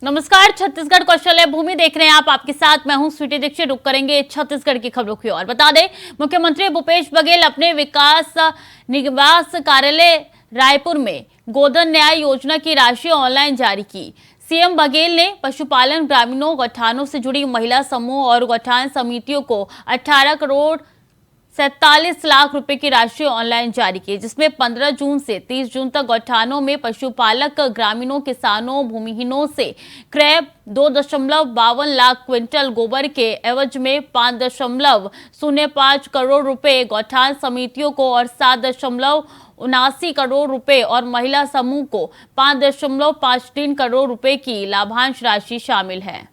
नमस्कार, छत्तीसगढ़ कौशल्य भूमि देख रहे हैं आप। आपके साथ मैं हूं स्वीटी दीक्षित। रुक करेंगे छत्तीसगढ़ की खबरों की ओर। बता दें, मुख्यमंत्री भूपेश बघेल अपने विकास निवास कार्यालय रायपुर में गोधन न्याय योजना की राशि ऑनलाइन जारी की। सीएम बघेल ने पशुपालन ग्रामीणों, गौठानों से जुड़ी महिला समूह और गौठान समितियों को 18 करोड़ 47 लाख रुपए की राशि ऑनलाइन जारी की, जिसमें 15 जून से 30 जून तक गौठानों में पशुपालक ग्रामीणों, किसानों, भूमिहीनों से क्रय 2.52 लाख क्विंटल गोबर के एवज में 5.05 करोड़ रुपए गौठान समितियों को और 7.79 करोड़ रुपए और महिला समूह को 5.53 करोड़ रुपए की लाभांश राशि शामिल है।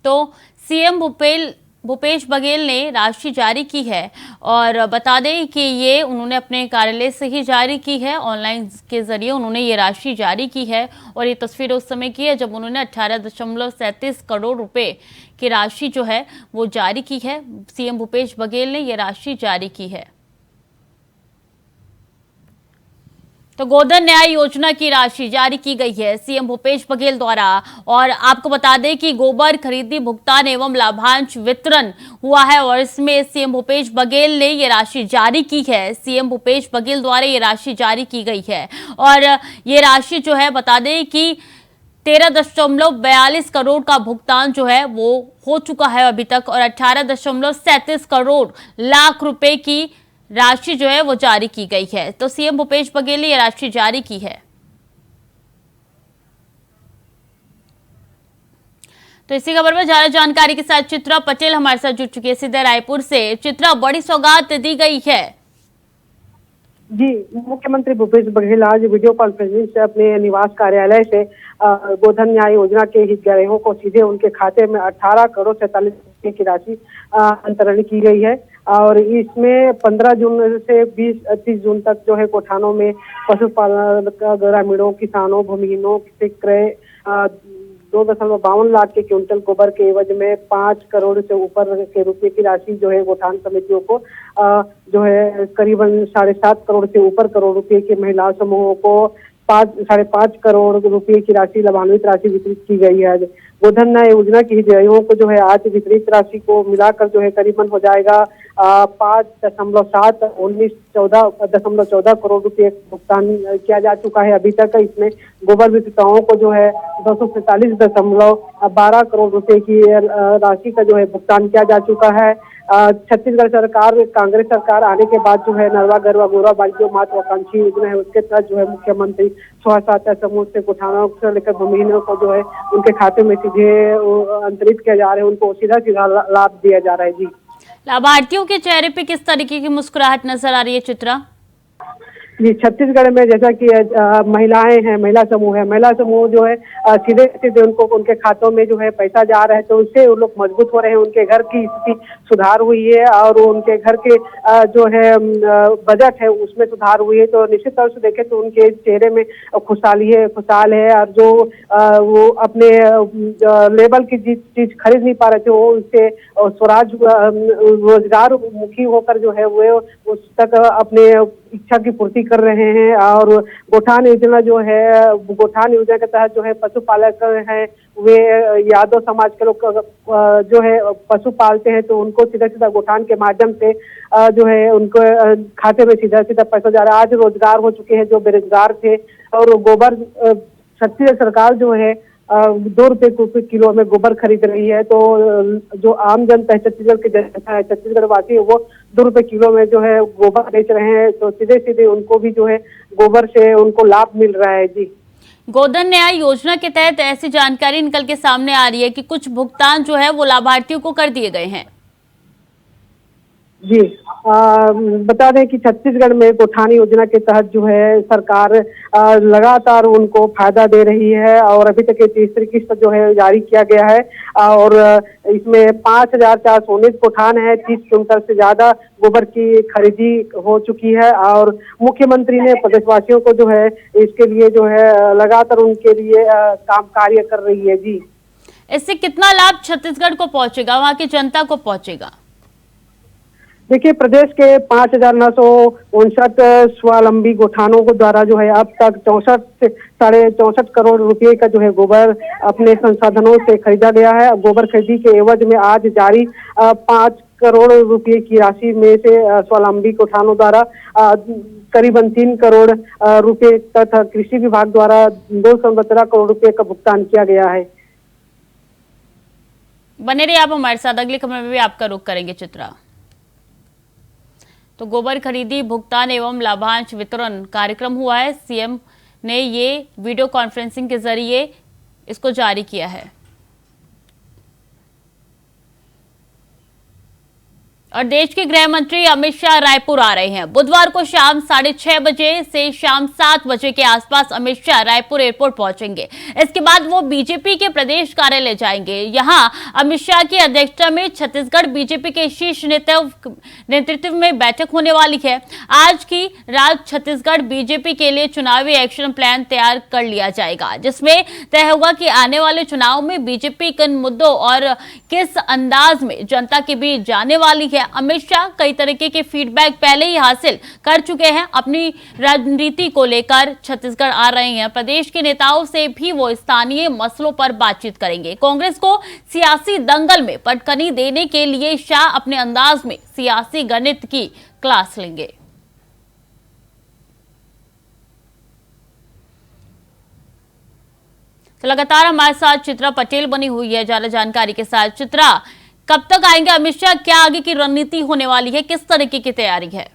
तो सीएम भूपेश बघेल ने राशि जारी की है और बता दें कि ये उन्होंने अपने कार्यालय से ही जारी की है। ऑनलाइन के जरिए उन्होंने ये राशि जारी की है और ये तस्वीर उस समय की है जब उन्होंने 18.37 करोड़ रुपए की राशि जो है वो जारी की है। सीएम भूपेश बघेल ने ये राशि जारी की है। तो गोधन न्याय योजना की राशि जारी की गई है सीएम भूपेश बघेल द्वारा। और आपको बता दें कि गोबर खरीदी भुगतान एवं लाभांश वितरण हुआ है और इसमें सीएम भूपेश बघेल ने ये राशि जारी की है। सीएम भूपेश बघेल द्वारा ये राशि जारी की गई है और ये राशि जो है बता दें कि 13.42 करोड़ का भुगतान जो है वो हो चुका है अभी तक और 18.37 करोड़ लाख रुपए की राशि जो है वो जारी की गई है। तो सीएम भूपेश बघेल ने यह राशि जारी की है। तो इसी खबर पर ज्यादा जानकारी के साथ चित्रा पटेल हमारे साथ जुड़ चुकी है सीधे रायपुर से। चित्रा, बड़ी सौगात दी गई है। जी, मुख्यमंत्री भूपेश बघेल आज वीडियो कॉन्फ्रेंसिंग से अपने निवास कार्यालय से गोधन न्याय योजना के हितग्राहियों को सीधे उनके खाते में 18 करोड़ 47 रुपए की राशि अंतरण की गई है और इसमें 15 जून से 30 जून तक जो है गौठानों में पशुपालक ग्रामीणों, किसानों, भूमिहीनों से क्रय 2.52 लाख के क्विंटल गोबर के एवज में 5 करोड़ से ऊपर के रुपए की राशि जो है गौठान समितियों को जो है करीबन 7.5 करोड़ से ऊपर करोड़ रुपए के महिला समूहों को 5.5 करोड़ रुपए की राशि लाभान्वित राशि वितरित की गई है। गोधन न्याय योजना की हितग्राहियों को जो है आज वितरित राशि को मिलाकर जो है करीबन हो जाएगा 5.7 करोड़ रुपए भुगतान किया जा चुका है अभी तक। इसमें गोबर विक्रेताओं को जो है 245.12 करोड़ रुपए की राशि का जो है भुगतान किया जा चुका है। छत्तीसगढ़ सरकार, कांग्रेस सरकार आने के बाद जो है नरवा गरवा गोरा बाई जो महत्वाकांक्षी योजना है उसके तहत जो है मुख्यमंत्री स्व-सहायता समूह से गौठानों से लेकर भूमिहीनों को जो है उनके खाते में सीधे अंतरित किया जा रहा है, उनको सीधा सीधा लाभ दिया जा रहा है। जी, लाभार्थियों के चेहरे पे किस तरीके की मुस्कुराहट नजर आ रही है चित्रा? जी, छत्तीसगढ़ में जैसा कि महिलाएं हैं, महिला समूह जो है सीधे सीधे उनको उनके खातों में जो है पैसा जा रहा है, तो उससे वो लोग मजबूत हो रहे हैं। उनके घर की स्थिति सुधार हुई है और उनके घर के जो है बजट है उसमें सुधार हुई है। तो निश्चित तौर से देखें तो उनके चेहरे में खुशहाल है और जो वो अपने लेवल की चीज खरीद नहीं पा रहे थे वो उससे स्वराज रोजगार मुखी होकर जो है वो उस तक अपने इच्छा की पूर्ति कर रहे हैं। और गौठान योजना जो है, गौठान योजना के तहत जो है पशुपालक हैं वे यादव समाज के लोग जो है पशु पालते हैं, तो उनको सीधा सीधा गौठान के माध्यम से जो है उनको खाते में सीधा सीधा पैसा जा रहा है। आज रोजगार हो चुके हैं जो बेरोजगार थे। और गोबर छत्तीसगढ़ सरकार जो है 2 रुपए किलो में गोबर खरीद रही है, तो जो आम जनता है, छत्तीसगढ़ की जनता है, छत्तीसगढ़ वासी है, वो 2 रुपए किलो में जो है गोबर बेच रहे हैं, तो सीधे सीधे उनको भी जो है गोबर से उनको लाभ मिल रहा है। जी, गोधन न्याय योजना के तहत ऐसी जानकारी निकल के सामने आ रही है कि कुछ भुगतान जो है वो लाभार्थियों को कर दिए गए हैं। जी, बता दें कि छत्तीसगढ़ में गौठान योजना के तहत जो है सरकार लगातार उनको फायदा दे रही है और अभी तक ये तीसरी किस्त जो है जारी किया गया है और इसमें 5,419 गौठान है। 30 क्विंटल से ज्यादा गोबर की खरीदी हो चुकी है और मुख्यमंत्री ने प्रदेशवासियों को जो है इसके लिए जो है लगातार उनके लिए काम कार्य कर रही है। जी, इससे कितना लाभ छत्तीसगढ़ को पहुंचेगा, वहां की जनता को पहुंचेगा? देखिए, प्रदेश के 5,959 स्वावलंबी गौठानों को द्वारा जो है अब तक 64 से 64.5 करोड़ रुपए का जो है गोबर अपने संसाधनों से खरीदा गया है। गोबर खरीदी के एवज में आज जारी 5 करोड़ रुपए की राशि में से स्वावलंबी गौठानों द्वारा करीबन 3 करोड़ रुपए तथा कृषि विभाग द्वारा 217 करोड़ रुपए का भुगतान किया गया है। बने रहिए आप हमारे साथ, अगली खबर में भी आपका रुख करेंगे चित्रा। तो गोबर खरीदी भुगतान एवं लाभांश वितरण कार्यक्रम हुआ है। सीएम ने ये वीडियो कॉन्फ्रेंसिंग के जरिए इसको जारी किया है। और देश के गृह मंत्री अमित शाह रायपुर आ रहे हैं। बुधवार को शाम 6:30 बजे से शाम 7 बजे के आसपास अमित शाह रायपुर एयरपोर्ट पहुंचेंगे। इसके बाद वो बीजेपी के प्रदेश कार्यालय जाएंगे। यहां अमित शाह की अध्यक्षता में छत्तीसगढ़ बीजेपी के शीर्ष नेतृत्व में बैठक होने वाली है। आज की रात छत्तीसगढ़ बीजेपी के लिए चुनावी एक्शन प्लान तैयार कर लिया जाएगा, जिसमें तय होगा कि आने वाले चुनाव में बीजेपी किन मुद्दों और किस अंदाज में जनता के बीच जाने वाली है। अमित शाह कई तरीके के फीडबैक पहले ही हासिल कर चुके हैं। अपनी रणनीति को लेकर छत्तीसगढ़ आ रहे हैं। प्रदेश के नेताओं से भी वो स्थानीय मसलों पर बातचीत करेंगे। कांग्रेस को सियासी दंगल में पटखनी देने के लिए शाह अपने अंदाज में सियासी गणित की क्लास लेंगे। तो लगातार हमारे साथ चित्रा पटेल बनी हुई है ज्यादा जानकारी के साथ। चित्रा, कब तक आएंगे अमित शाह? क्या आगे की रणनीति होने वाली है? किस तरीके की तैयारी है?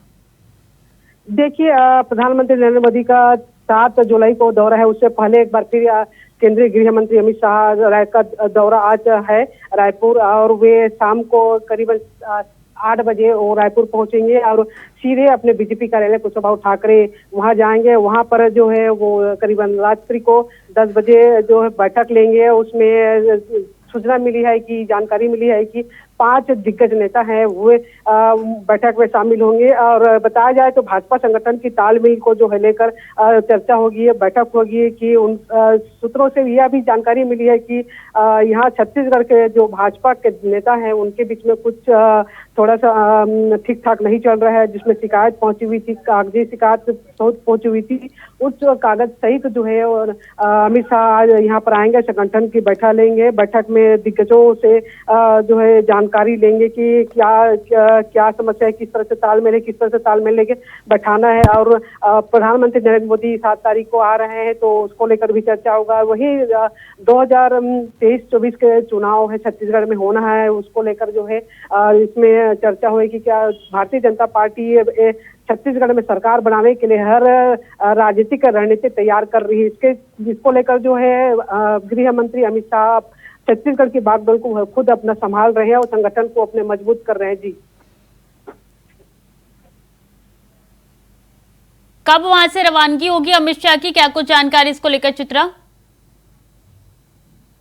देखिए, प्रधानमंत्री नरेंद्र मोदी का 7 जुलाई को दौरा है। उससे पहले एक बार फिर केंद्रीय गृह मंत्री अमित शाह का दौरा आज है रायपुर, और वे शाम को करीबन 8 बजे वो रायपुर पहुंचेंगे और सीधे अपने बीजेपी कार्यालय कुशवाहा ठाकरे वहां जाएंगे। वहां पर जो है वो करीबन रात्रि को 10 बजे जो है बैठक लेंगे। उसमें सूचना मिली है कि जानकारी मिली है कि 5 दिग्गज नेता हैं वो बैठक में शामिल होंगे। और बताया जाए तो भाजपा संगठन की तालमेल को जो है लेकर चर्चा होगी, बैठक होगी। कि उन सूत्रों से यह भी जानकारी मिली है कि यहाँ छत्तीसगढ़ के जो भाजपा के नेता हैं उनके बीच में कुछ थोड़ा सा ठीक ठाक नहीं चल रहा है, जिसमें शिकायत पहुंची हुई थी, कागजी शिकायत पहुंची हुई थी। उस कागज सहित जो है और अमित शाह यहाँ पर आएंगे, संगठन की बैठक लेंगे। बैठक में दिग्गजों से जो है जानकारी लेंगे कि क्या समस्या है, किस तरह से तालमेल है, किस तरह से तालमेल लेके बैठाना है। और प्रधानमंत्री नरेंद्र मोदी 7 तारीख को आ रहे हैं तो उसको लेकर भी चर्चा होगा। वही 2023-24 के चुनाव है छत्तीसगढ़ में होना है, उसको लेकर जो है इसमें चर्चा हुई कि क्या भारतीय जनता पार्टी छत्तीसगढ़ में सरकार बनाने के लिए हर राजनीतिक रणनीति तैयार कर रही है। जिसको लेकर जो है गृह मंत्री अमित शाह छत्तीसगढ़ की बागडोर को खुद अपना संभाल रहे हैं और संगठन को अपने मजबूत कर रहे हैं। जी, कब वहां से रवानगी होगी अमित शाह की? क्या कुछ जानकारी इसको लेकर चित्रा?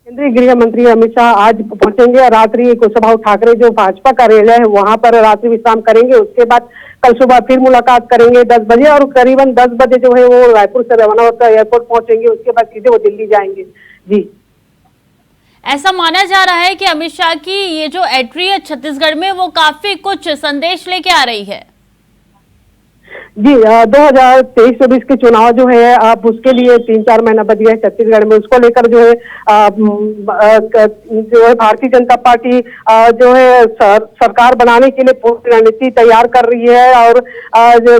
केंद्रीय गृह मंत्री अमित शाह आज पहुंचेंगे। रात्रि कुशवाहा ठाकरे जो भाजपा कार्यालय है वहां पर रात्रि विश्राम करेंगे। उसके बाद कल सुबह फिर मुलाकात करेंगे 10 बजे, और करीबन 10 बजे जो है वो रायपुर से रवाना होकर एयरपोर्ट पहुंचेंगे। उसके बाद सीधे वो दिल्ली जाएंगे। जी, ऐसा माना जा रहा है कि अमित शाह की ये जो एंट्री है छत्तीसगढ़ में वो काफी कुछ संदेश लेके आ रही है। जी, 2023-24 के चुनाव जो है आप उसके लिए 3-4 महीना बच गए छत्तीसगढ़ में। उसको लेकर जो है भारतीय जनता पार्टी जो है सरकार बनाने के लिए पूरी रणनीति तैयार कर रही है। और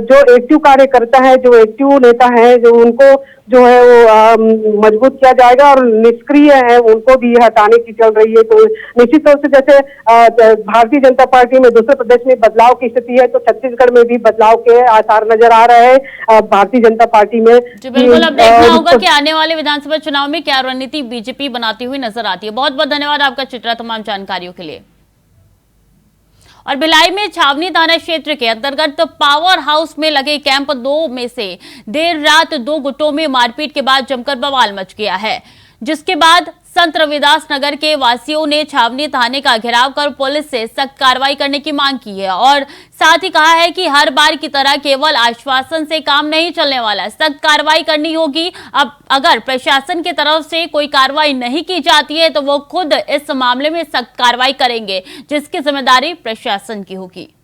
जो एक्टिव कार्यकर्ता है, जो एक्टिव नेता है, जो उनको जो है वो मजबूत किया जाएगा, और निष्क्रिय है उनको भी हटाने की चल रही है। तो निश्चित तौर से जैसे भारतीय जनता पार्टी में दूसरे प्रदेश में बदलाव की स्थिति है, तो छत्तीसगढ़ में भी बदलाव के आसार नजर आ रहे हैं भारतीय जनता पार्टी में। जी बिल्कुल, अब देखना होगा कि आने वाले विधानसभा चुनाव में क्या रणनीति बीजेपी बनाती हुई नजर आती है। बहुत बहुत धन्यवाद आपका चित्रा तमाम जानकारियों के लिए। और भिलाई में छावनी थाना क्षेत्र के अंतर्गत पावर हाउस में लगे कैंप 2 में से देर रात 2 गुटों में मारपीट के बाद जमकर बवाल मच गया है, जिसके बाद संत रविदास नगर के वासियों ने छावनी थाने का घेराव कर पुलिस से सख्त कार्रवाई करने की मांग की है और साथ ही कहा है कि हर बार की तरह केवल आश्वासन से काम नहीं चलने वाला, सख्त कार्रवाई करनी होगी। अब अगर प्रशासन की तरफ से कोई कार्रवाई नहीं की जाती है तो वो खुद इस मामले में सख्त कार्रवाई करेंगे, जिसकी जिम्मेदारी प्रशासन की होगी।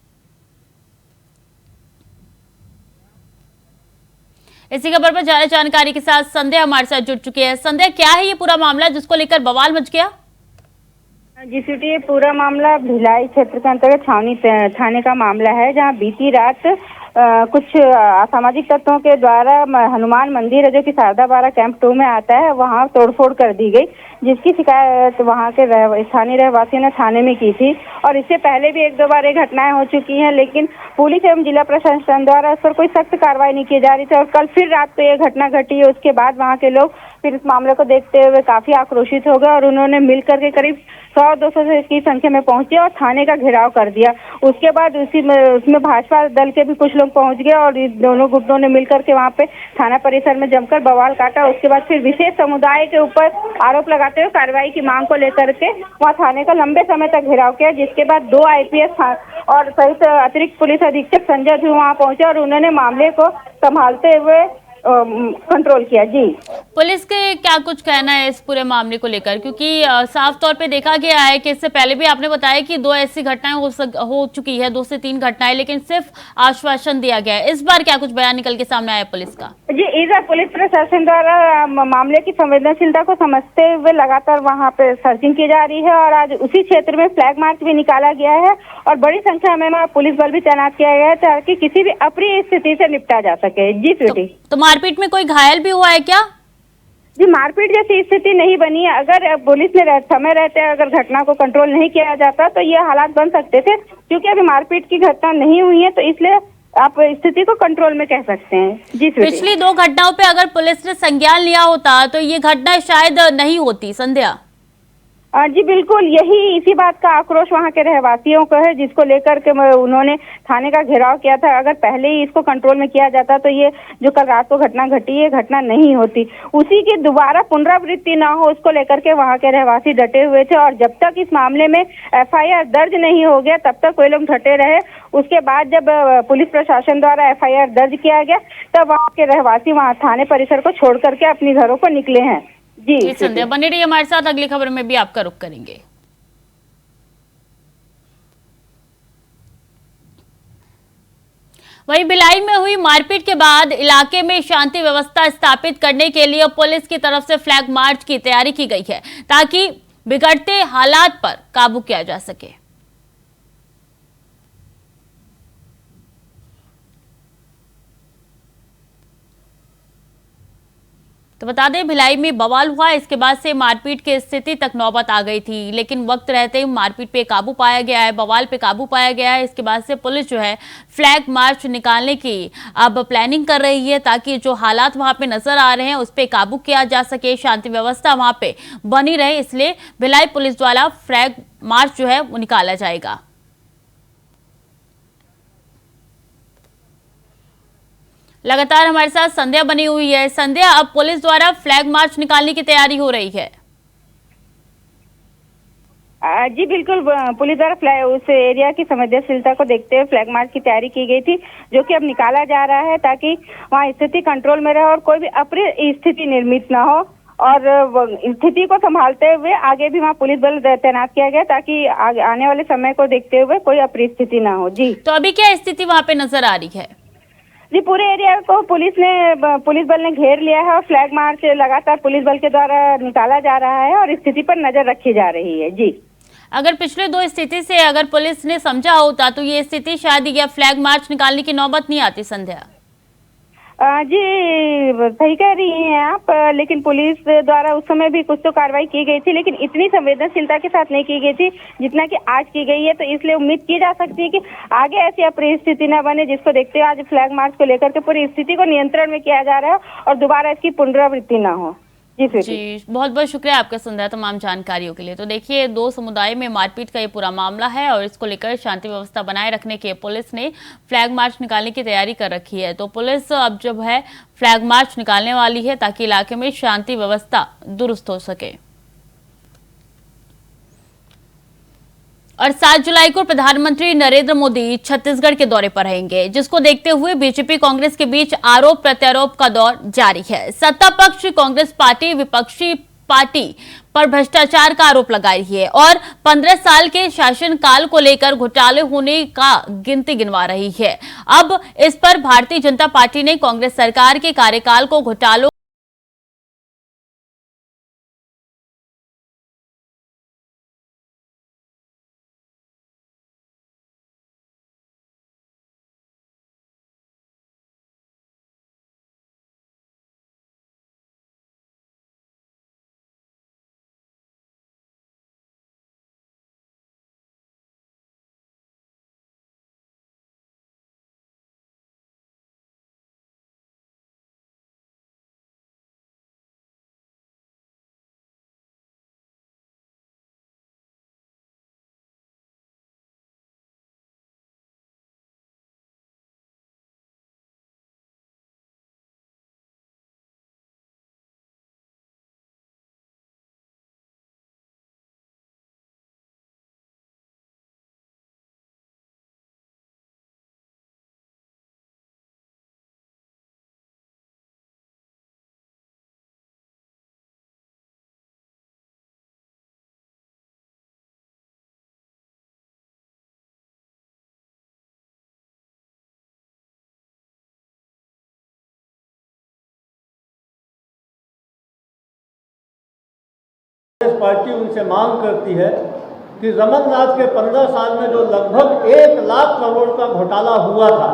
इसी खबर पर ज्यादा जानकारी के साथ संध्या हमारे साथ जुड़ चुकी है। संध्या, क्या है ये पूरा मामला जिसको लेकर बवाल मच गया? जी स्वीटी, ये पूरा मामला भिलाई क्षेत्र के अंतर्गत छावनी थाने का मामला है, जहां बीती रात कुछ असामाजिक तत्वों के द्वारा हनुमान मंदिर है जो कि शारदा बारा कैंप 2 में आता है, वहां तोड़फोड़ कर दी गई, जिसकी शिकायत वहां के स्थानीय रहवासियों ने थाने में की थी। और इससे पहले भी 1-2 बार ये घटनाएं हो चुकी हैं, लेकिन पुलिस एवं जिला प्रशासन द्वारा उस पर कोई सख्त कार्रवाई नहीं की जा रही थी। और कल फिर रात को ये घटना घटी है। उसके बाद वहां के लोग फिर इस मामले को देखते हुए काफी आक्रोशित हो गए और उन्होंने मिलकर के करीब 100-200 की संख्या में पहुंचे और थाने का घेराव कर दिया। उसके बाद उसमें भाजपा दल के भी कुछ लोग पहुंच गए और इस दोनों गुटों ने मिलकर के वहां पे थाना परिसर में जमकर बवाल काटा। उसके बाद फिर विशेष समुदाय के ऊपर आरोप लगाते हुए कार्रवाई की मांग को लेकर के वहां थाने का लंबे समय तक घेराव किया, जिसके बाद 2 IPS और सहित अतिरिक्त पुलिस अधीक्षक संजय भी वहां पहुंचे और उन्होंने मामले को संभालते हुए कंट्रोल किया। जी, पुलिस के क्या कुछ कहना है इस पूरे मामले को लेकर, क्योंकि साफ तौर पे देखा गया है कि इससे पहले भी आपने बताया कि 2 ऐसी घटनाएं हो चुकी है, 2 से 3 घटनाएं, लेकिन सिर्फ आश्वासन दिया गया है। इस बार क्या कुछ बयान निकल के सामने आया पुलिस का? जी, इस बार पुलिस प्रशासन द्वारा मामले की संवेदनशीलता को समझते हुए लगातार वहां पे सर्चिंग की जा रही है और आज उसी क्षेत्र में फ्लैग मार्च भी निकाला गया है और बड़ी संख्या में पुलिस बल भी तैनात किया गया है ताकि किसी भी अप्रिय स्थिति से निपटा जा सके। जी स्वीटी, तो मारपीट में कोई घायल भी हुआ है क्या? जी, मारपीट जैसी स्थिति नहीं बनी है। अगर पुलिस ने समय रहते अगर घटना को कंट्रोल नहीं किया जाता तो ये हालात बन सकते थे। क्योंकि अभी मारपीट की घटना नहीं हुई है तो इसलिए आप स्थिति को कंट्रोल में कह सकते हैं। जी, पिछली 2 घटनाओं पे अगर पुलिस ने संज्ञान लिया होता तो ये घटना शायद नहीं होती। संध्या जी बिल्कुल, यही इसी बात का आक्रोश वहाँ के रहवासियों को है, जिसको लेकर के उन्होंने थाने का घेराव किया था। अगर पहले ही इसको कंट्रोल में किया जाता तो ये जो कल रात को घटना घटी ये घटना नहीं होती। उसी की दोबारा पुनरावृत्ति ना हो उसको लेकर के वहाँ के रहवासी डटे हुए थे और जब तक इस मामले में FIR दर्ज नहीं हो गया तब तक वे लोग डटे रहे। उसके बाद जब पुलिस प्रशासन द्वारा FIR दर्ज किया गया तब वहाँ के रहवासी वहाँ थाने परिसर को छोड़ करके अपने घरों को निकले हैं। जी संध्या, बने रहिए हमारे साथ, अगली खबर में भी आपका रुख करेंगे। वहीं भिलाई में हुई मारपीट के बाद इलाके में शांति व्यवस्था स्थापित करने के लिए पुलिस की तरफ से फ्लैग मार्च की तैयारी की गई है ताकि बिगड़ते हालात पर काबू किया जा सके। तो बता दें, भिलाई में बवाल हुआ, इसके बाद से मारपीट की स्थिति तक नौबत आ गई थी, लेकिन वक्त रहते ही मारपीट पे काबू पाया गया है, बवाल पे काबू पाया गया है। इसके बाद से पुलिस जो है फ्लैग मार्च निकालने की अब प्लानिंग कर रही है ताकि जो हालात वहां पे नजर आ रहे हैं उस पे काबू किया जा सके, शांति व्यवस्था वहां पे बनी रहे। इसलिए भिलाई पुलिस द्वारा फ्लैग मार्च जो है वो निकाला जाएगा। लगातार हमारे साथ संध्या बनी हुई है। संध्या, अब पुलिस द्वारा फ्लैग मार्च निकालने की तैयारी हो रही है। जी बिल्कुल, पुलिस द्वारा उस एरिया की संवेदनशीलता को देखते हुए फ्लैग मार्च की तैयारी की गई थी, जो कि अब निकाला जा रहा है ताकि वहाँ स्थिति कंट्रोल में रहे और कोई भी अप्रिय स्थिति निर्मित ना हो। और स्थिति को संभालते हुए आगे भी वहाँ पुलिस बल तैनात किया गया ताकि आने वाले समय को देखते हुए कोई अप्रिय स्थिति ना हो। जी, तो अभी क्या स्थिति वहाँ पे नजर आ रही है? जी, पूरे एरिया को पुलिस बल ने घेर लिया है और फ्लैग मार्च लगातार पुलिस बल के द्वारा निकाला जा रहा है और स्थिति पर नजर रखी जा रही है। जी, अगर पिछले 2 स्थिति से अगर पुलिस ने समझा होता तो ये स्थिति शायद या फ्लैग मार्च निकालने की नौबत नहीं आती। संध्या जी सही कह रही हैं आप, लेकिन पुलिस द्वारा उस समय भी कुछ तो कार्रवाई की गई थी, लेकिन इतनी संवेदनशीलता के साथ नहीं की गई थी जितना कि आज की गई है। तो इसलिए उम्मीद की जा सकती है कि आगे ऐसी अप्रिय स्थिति न बने, जिसको देखते हुए आज फ्लैग मार्च को लेकर के पूरी स्थिति को नियंत्रण में किया जा रहा है और दोबारा इसकी पुनरावृत्ति न हो। जी, बहुत बहुत शुक्रिया आपका संध्या तमाम जानकारियों के लिए। तो देखिए, 2 समुदाय में मारपीट का ये पूरा मामला है और इसको लेकर शांति व्यवस्था बनाए रखने के पुलिस ने फ्लैग मार्च निकालने की तैयारी कर रखी है। तो पुलिस अब जब है फ्लैग मार्च निकालने वाली है ताकि इलाके में शांति व्यवस्था दुरुस्त हो सके। और 7 जुलाई को प्रधानमंत्री नरेंद्र मोदी छत्तीसगढ़ के दौरे पर रहेंगे, जिसको देखते हुए बीजेपी कांग्रेस के बीच आरोप प्रत्यारोप का दौर जारी है। सत्ता पक्ष कांग्रेस पार्टी विपक्षी पार्टी पर भ्रष्टाचार का आरोप लगा रही है और 15 साल के शासनकाल को लेकर घोटाले होने का गिनती गिनवा रही है। अब इस पर भारतीय जनता पार्टी ने कांग्रेस सरकार के कार्यकाल को घोटालों पार्टी उनसे मांग करती है कि रमननाथ के 15 साल में जो लगभग 1 लाख करोड़ का घोटाला हुआ था,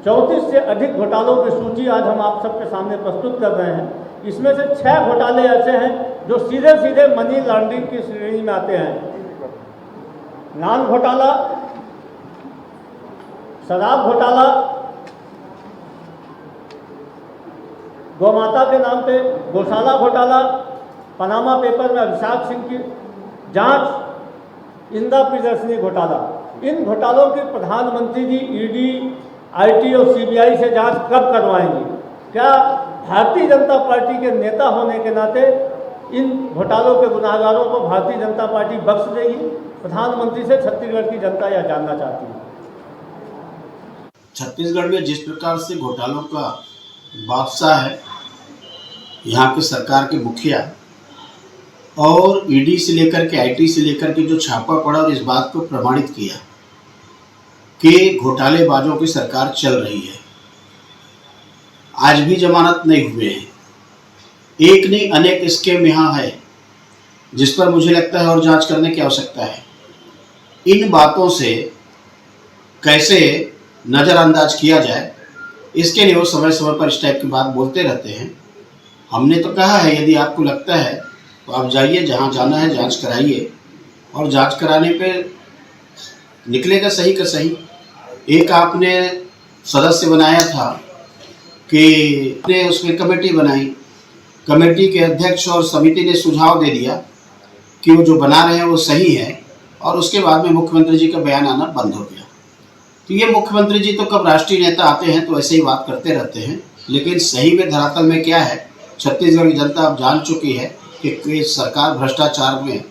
34 से अधिक घोटालों की सूची आज हम आप सबके सामने प्रस्तुत कर रहे हैं। इसमें से 6 घोटाले ऐसे हैं जो सीधे सीधे मनी लॉन्ड्रिंग की श्रेणी में आते हैं। नान घोटाला, शराब घोटाला, गौमाता के नाम पे गौशाला घोटाला, पनामा पेपर में अभिषेक सिंह की जांच, इंदिरा प्रियदर्शनी घोटाला। इन घोटालों की प्रधानमंत्री जी ईडी, आईटी और सीबीआई से जांच कब करवाएंगी? क्या भारतीय जनता पार्टी के नेता होने के नाते इन घोटालों के गुनाहगारों को भारतीय जनता पार्टी बख्श देगी? प्रधानमंत्री से छत्तीसगढ़ की जनता यह जानना चाहती है। छत्तीसगढ़ में जिस प्रकार से घोटालों का बादशाह है, यहाँ के सरकार के मुखिया और ईडी से लेकर के आईटी से लेकर के जो छापा पड़ा और इस बात को प्रमाणित किया कि घोटालेबाजों की सरकार चल रही है। आज भी जमानत नहीं हुए हैं, एक नहीं अनेक स्कीम यहाँ है जिस पर मुझे लगता है और जांच करने की आवश्यकता है। इन बातों से कैसे नज़रअंदाज किया जाए, इसके लिए वो समय समय पर इस टाइप की बात बोलते रहते हैं। हमने तो कहा है यदि आपको लगता है तो आप जाइए, जहाँ जाना है जांच कराइए, और जांच कराने पे निकलेगा सही का सही। एक आपने सदस्य बनाया था कि आपने उसमें कमेटी बनाई, कमेटी के अध्यक्ष और समिति ने सुझाव दे दिया कि वो जो बना रहे हैं वो सही है, और उसके बाद में मुख्यमंत्री जी का बयान आना बंद हो गया। तो ये मुख्यमंत्री जी तो कब राष्ट्रीय नेता आते हैं तो ऐसे ही बात करते रहते हैं, लेकिन सही में धरातल में क्या है छत्तीसगढ़ की जनता अब जान चुकी है कि सरकार भ्रष्टाचार में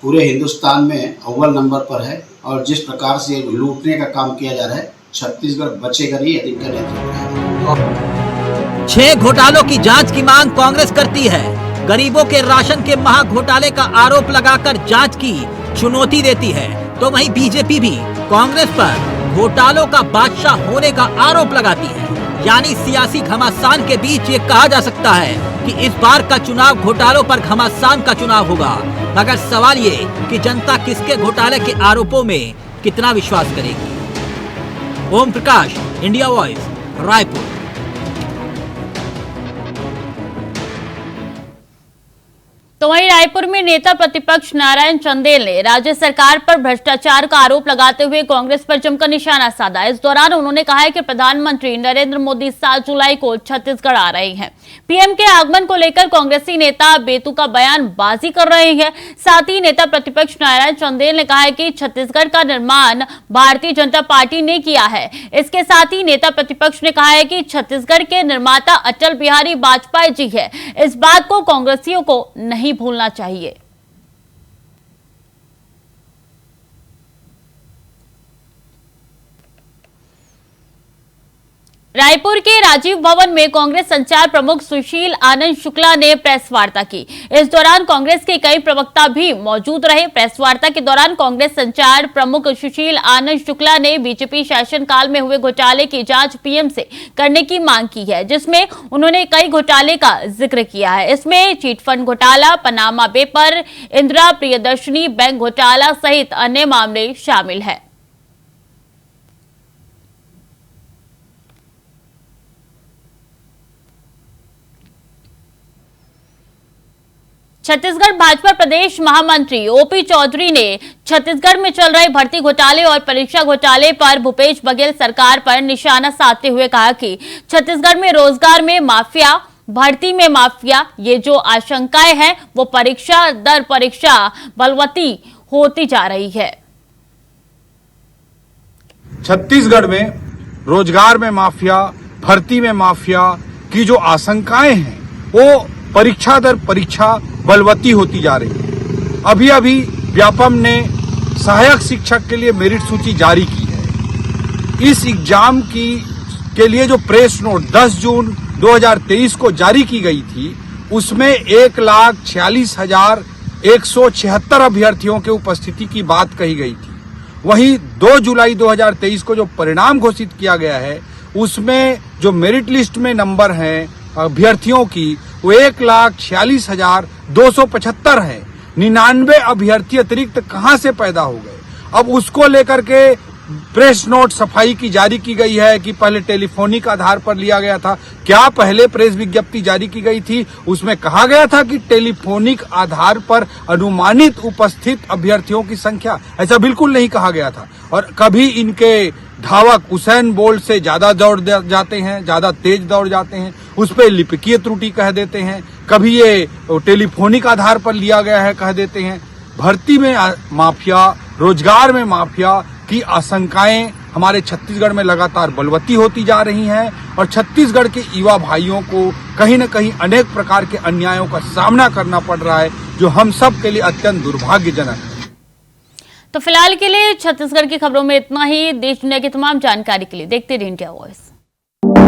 पूरे हिंदुस्तान में अव्वल नंबर पर है, और जिस प्रकार से लूटने का काम किया जा रहा है छत्तीसगढ़ बचेगा नहीं यदि इनका नेतृत्व। 6 घोटालों की जांच की मांग कांग्रेस करती है। गरीबों के राशन के महा घोटाले का आरोप लगाकर जांच की चुनौती देती है, तो वहीं बीजेपी भी कांग्रेस पर घोटालों का बादशाह होने का आरोप लगाती है। यानी सियासी घमासान के बीच ये कहा जा सकता है कि इस बार का चुनाव घोटालों पर घमासान का चुनाव होगा। मगर सवाल ये कि जनता किसके घोटाले के आरोपों में कितना विश्वास करेगी। Om Prakash, India voice, Raipur. तो वहीं रायपुर में नेता प्रतिपक्ष नारायण चंदेल ने राज्य सरकार पर भ्रष्टाचार का आरोप लगाते हुए कांग्रेस पर जमकर निशाना साधा। इस दौरान उन्होंने कहा है कि प्रधानमंत्री नरेंद्र मोदी 7 जुलाई को छत्तीसगढ़ आ रहे हैं। पीएम के आगमन को लेकर कांग्रेसी नेता बेतुका बयानबाजी कर रहे हैं। साथ ही नेता प्रतिपक्ष नारायण चंदेल ने कहा है कि छत्तीसगढ़ का निर्माण भारतीय जनता पार्टी ने किया है। इसके साथ ही नेता प्रतिपक्ष ने कहा है कि छत्तीसगढ़ के निर्माता अटल बिहारी वाजपेयी जी है। इस बात को कांग्रेसियों को नहीं भूलना चाहिए। रायपुर के राजीव भवन में कांग्रेस संचार प्रमुख सुशील आनंद शुक्ला ने प्रेस वार्ता की। इस दौरान कांग्रेस के कई प्रवक्ता भी मौजूद रहे। प्रेस वार्ता के दौरान कांग्रेस संचार प्रमुख सुशील आनंद शुक्ला ने बीजेपी शासनकाल में हुए घोटाले की जांच पीएम से करने की मांग की है, जिसमें उन्होंने कई घोटाले का जिक्र किया है। इसमें चिटफंड घोटाला, Panama paper, Indira Priyadarshini bank घोटाला सहित अन्य मामले शामिल है। छत्तीसगढ़ भाजपा प्रदेश महामंत्री ओपी चौधरी ने छत्तीसगढ़ में चल रहे भर्ती घोटाले और परीक्षा घोटाले पर भूपेश बघेल सरकार पर निशाना साधते हुए कहा कि छत्तीसगढ़ में रोजगार में माफिया, भर्ती में माफिया, ये जो आशंकाएं हैं वो परीक्षा दर परीक्षा बलवती होती जा रही है। छत्तीसगढ़ में रोजगार में माफिया, भर्ती में माफिया की जो आशंकाएं हैं वो परीक्षा दर परीक्षा बलवती होती जा रही है। अभी अभी व्यापम ने सहायक शिक्षक के लिए मेरिट सूची जारी की है। इस एग्जाम के लिए जो प्रेस नोट 10 जून 2023 को जारी की गई थी, उसमें 1,46,176 अभ्यर्थियों के उपस्थिति की बात कही गई थी। वहीं 2 जुलाई 2023 को जो परिणाम घोषित किया गया है, उसमें जो मेरिट लिस्ट में नंबर हैं अभ्यर्थियों की वो 1,46,275 है। 99 अभ्यर्थी अतिरिक्त कहां से पैदा हो गए? अब उसको लेकर के प्रेस नोट सफाई की जारी की गई है कि पहले टेलीफोनिक आधार पर लिया गया था। क्या पहले प्रेस विज्ञप्ति जारी की गई थी, उसमें कहा गया था कि टेलीफोनिक आधार पर अनुमानित उपस्थित अभ्यर्थियों की संख्या? ऐसा बिल्कुल नहीं कहा गया था। और कभी इनके धावक उसेन बोल्ट से ज्यादा दौड़ जाते हैं, ज्यादा तेज दौड़ जाते हैं, उस पर लिपिकीय त्रुटि कह देते हैं। कभी ये टेलीफोनिक आधार पर लिया गया है कह देते हैं। भर्ती में माफिया, रोजगार में माफिया की आशंकाएं हमारे छत्तीसगढ़ में लगातार बलवती होती जा रही हैं और छत्तीसगढ़ के युवा भाइयों को कहीं न कहीं अनेक प्रकार के अन्यायों का सामना करना पड़ रहा है, जो हम सब के लिए अत्यंत दुर्भाग्यजनक है। तो फिलहाल के लिए छत्तीसगढ़ की खबरों में इतना ही। देश दुनिया की तमाम जानकारी के लिए देखते रहिए इंडिया वॉइस।